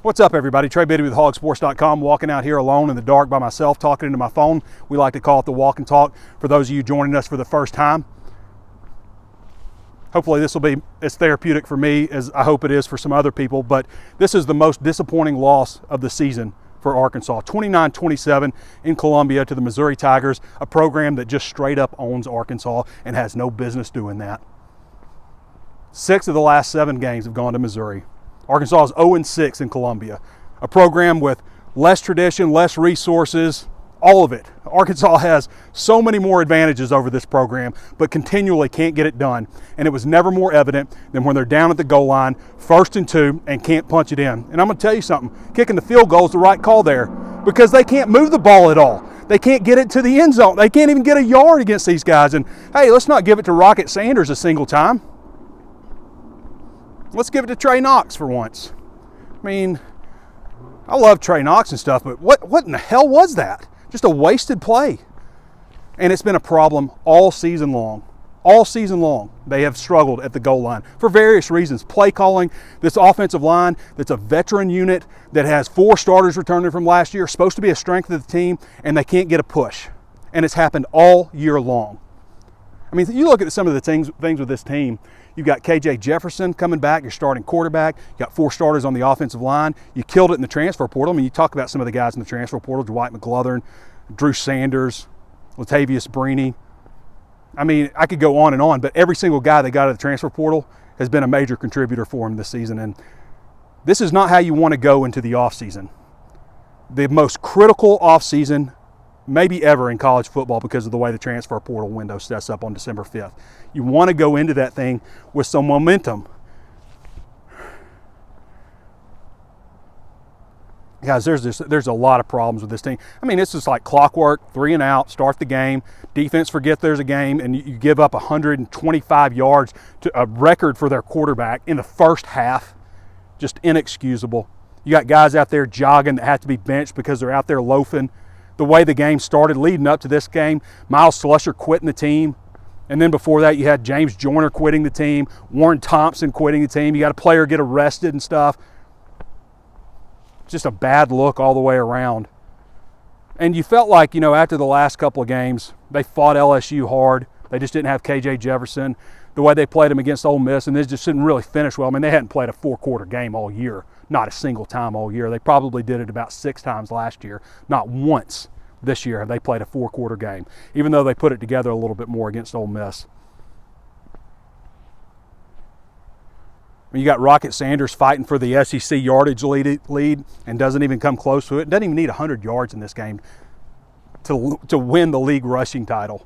What's up, everybody? Trey Biddy with HawgSports.com, walking out here alone in the dark by myself, talking into my phone. We like to call it the walk and talk for those of you joining us for the first time. Hopefully this will be as therapeutic for me as I hope it is for some other people, but this is the most disappointing loss of the season for Arkansas. 29-27 in Columbia to the Missouri Tigers, a program that just straight up owns Arkansas and has no business doing that. 6 of the last 7 games have gone to Missouri. Arkansas is 0-6 in Columbia, a program with less tradition, less resources, all of it. Arkansas has so many more advantages over this program, but continually can't get it done. And it was never more evident than when they're down at the goal line, 1st and 2, and can't punch it in. And I'm going to tell you something, kicking the field goal is the right call there because they can't move the ball at all. They can't get it to the end zone. They can't even get a yard against these guys. And hey, let's not give it to Rocket Sanders a single time. Let's give it to Trey Knox for once. I mean, I love Trey Knox and stuff, but what in the hell was that? Just a wasted play. And it's been a problem all season long. All season long, they have struggled at the goal line for various reasons. Play calling, this offensive line that's a veteran unit that has 4 starters returning from last year, supposed to be a strength of the team, and they can't get a push. And it's happened all year long. I mean, you look at some of the things with this team. You've got KJ Jefferson coming back, your starting quarterback. You got 4 starters on the offensive line. You killed it in the transfer portal. I mean, you talk about some of the guys in the transfer portal, Dwight McGlothern, Drew Sanders, Latavius Brini. I mean, I could go on and on, but every single guy they got out of the transfer portal has been a major contributor for him this season. And this is not how you want to go into the offseason. The most critical offseason maybe ever in college football because of the way the transfer portal window sets up on December 5th. You want to go into that thing with some momentum. Guys, there's a lot of problems with this team. I mean, it's just like clockwork, 3 and out, start the game, defense forget there's a game, and you give up 125 yards to a record for their quarterback in the first half. Just inexcusable. You got guys out there jogging that have to be benched because they're out there loafing. The way the game started leading up to this game, Miles Slusher quitting the team. And then before that, you had James Joyner quitting the team, Warren Thompson quitting the team. You got a player get arrested and stuff. Just a bad look all the way around. And you felt like, after the last couple of games, they fought LSU hard. They just didn't have KJ Jefferson. The way they played them against Ole Miss, and they just didn't really finish well. I mean, they hadn't played a 4-quarter game all year. Not a single time all year. They probably did it about 6 times last year. Not once this year have they played a 4-quarter game, even though they put it together a little bit more against Ole Miss. You got Rocket Sanders fighting for the SEC yardage lead and doesn't even come close to it. Doesn't even need 100 yards in this game to win the league rushing title.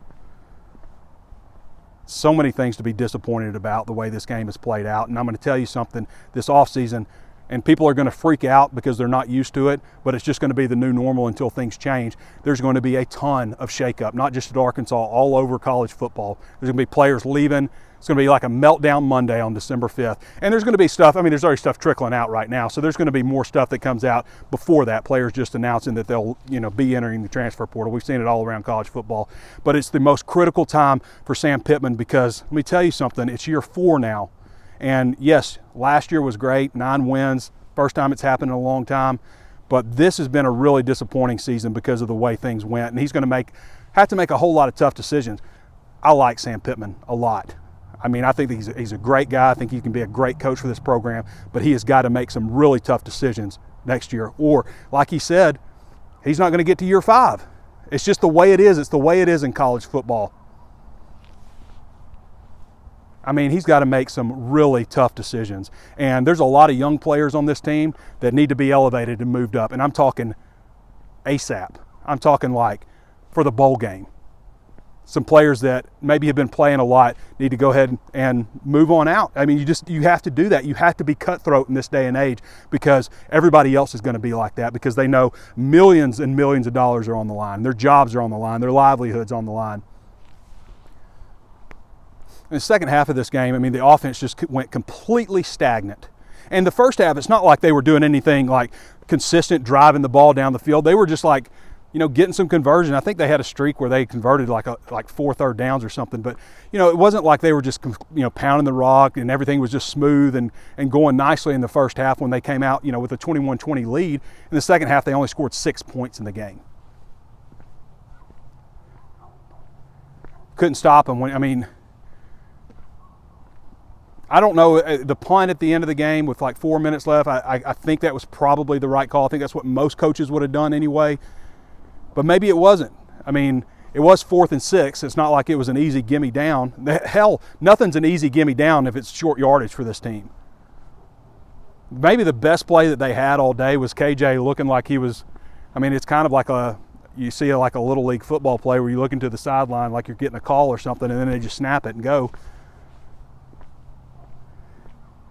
So many things to be disappointed about the way this game has played out. And I'm going to tell you something, this offseason, and people are going to freak out because they're not used to it, but it's just going to be the new normal until things change. There's going to be a ton of shakeup, not just at Arkansas, all over college football. There's going to be players leaving. It's going to be like a meltdown Monday on December 5th. And there's going to be stuff, there's already stuff trickling out right now, so there's going to be more stuff that comes out before that. Players just announcing that they'll, be entering the transfer portal. We've seen it all around college football. But it's the most critical time for Sam Pittman because, let me tell you something, it's year 4 now. And yes, last year was great, 9 wins, first time it's happened in a long time. But this has been a really disappointing season because of the way things went. And he's going to have to make a whole lot of tough decisions. I like Sam Pittman a lot. I think he's a great guy. I think he can be a great coach for this program, but he has got to make some really tough decisions next year. Or, like he said, he's not going to get to year 5. It's just the way it is. It's the way it is in college football. He's got to make some really tough decisions. And there's a lot of young players on this team that need to be elevated and moved up. And I'm talking ASAP. I'm talking like for the bowl game. Some players that maybe have been playing a lot need to go ahead and move on out. You have to do that. You have to be cutthroat in this day and age because everybody else is going to be like that because they know millions and millions of dollars are on the line. Their jobs are on the line. Their livelihoods on the line. In the second half of this game, the offense just went completely stagnant. And the first half, it's not like they were doing anything like consistent driving the ball down the field. They were just like getting some conversion. I think they had a streak where they converted like 4 third downs or something. But, it wasn't like they were just, pounding the rock and everything was just smooth and going nicely in the first half when they came out, with a 21-20 lead. In the second half, they only scored 6 points in the game. Couldn't stop them. I don't know, the punt at the end of the game with like 4 minutes left, I think that was probably the right call. I think that's what most coaches would have done anyway. But maybe it wasn't. It was 4th and 6. It's not like it was an easy gimme down. Hell, nothing's an easy gimme down if it's short yardage for this team. Maybe the best play that they had all day was KJ looking like he was, it's kind of like you see like a little league football play where you look into the sideline like you're getting a call or something and then they just snap it and go.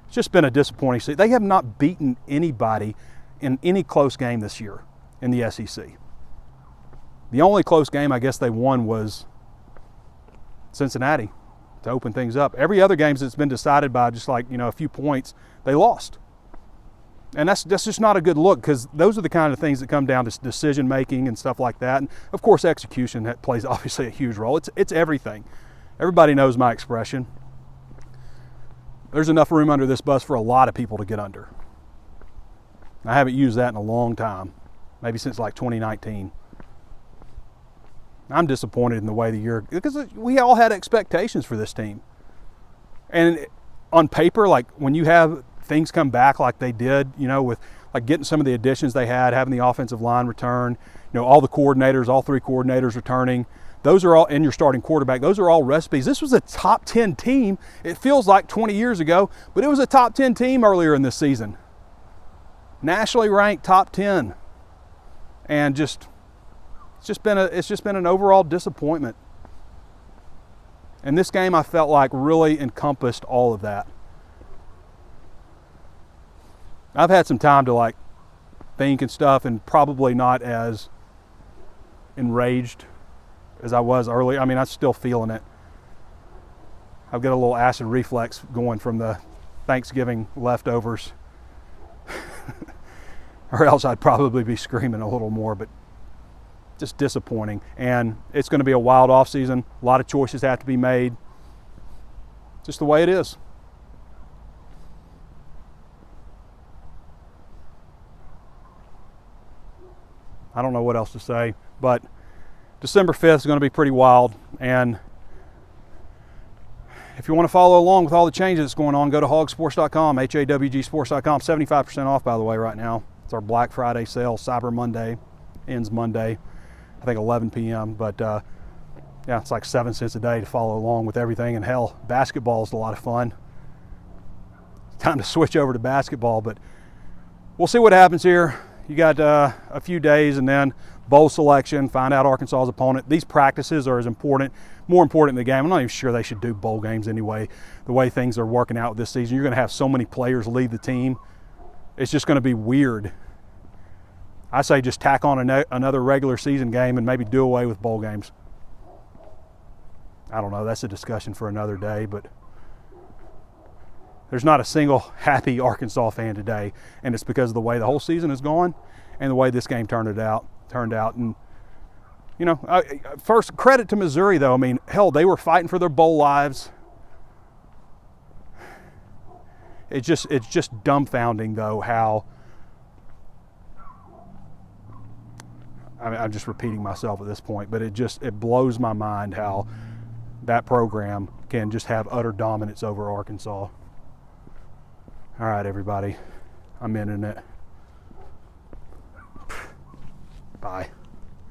It's just been a disappointing season. They have not beaten anybody in any close game this year in the SEC. The only close game I guess they won was Cincinnati to open things up. Every other game that's been decided by just like, a few points, they lost. And that's just not a good look, because those are the kind of things that come down to decision making and stuff like that. And of course execution, that plays obviously a huge role. It's everything. Everybody knows my expression. There's enough room under this bus for a lot of people to get under. I haven't used that in a long time, maybe since like 2019. I'm disappointed in the way the year, because we all had expectations for this team. And on paper, like when you have things come back like they did, with like getting some of the additions they had, having the offensive line return, all the coordinators, all 3 coordinators returning, those are all, and your starting quarterback, those are all recipes. This was a top 10 team. It feels like 20 years ago, but it was a top 10 team earlier in this season. Nationally ranked top 10. And it's just been an overall disappointment. And this game I felt like really encompassed all of that. I've had some time to like think and stuff, and probably not as enraged as I was early. I'm still feeling it. I've got a little acid reflex going from the Thanksgiving leftovers. Or else I'd probably be screaming a little more, but just disappointing. And it's going to be a wild off season. A lot of choices have to be made. Just the way it is. I don't know what else to say, but December 5th is going to be pretty wild. And if you want to follow along with all the changes that's going on, go to HawgSports.com, HAWGsports.com. 75% off, by the way, right now. It's our Black Friday sale. Cyber Monday ends Monday, I think 11 p.m. But yeah, it's like 7 cents a day to follow along with everything. And hell, basketball is a lot of fun. It's time to switch over to basketball, but we'll see what happens here. You got a few days, and then bowl selection, find out Arkansas's opponent. These practices are as important, more important than the game. I'm not even sure they should do bowl games anyway, the way things are working out this season. You're going to have so many players leave the team. It's just going to be weird. I say just tack on another regular season game and maybe do away with bowl games. I don't know. That's a discussion for another day, but there's not a single happy Arkansas fan today, and it's because of the way the whole season has gone and the way this game turned out. And first credit to Missouri, though. Hell, they were fighting for their bowl lives. It's just dumbfounding, though, how I'm just repeating myself at this point, but it blows my mind how that program can just have utter dominance over Arkansas. All right, everybody, I'm ending it. Bye.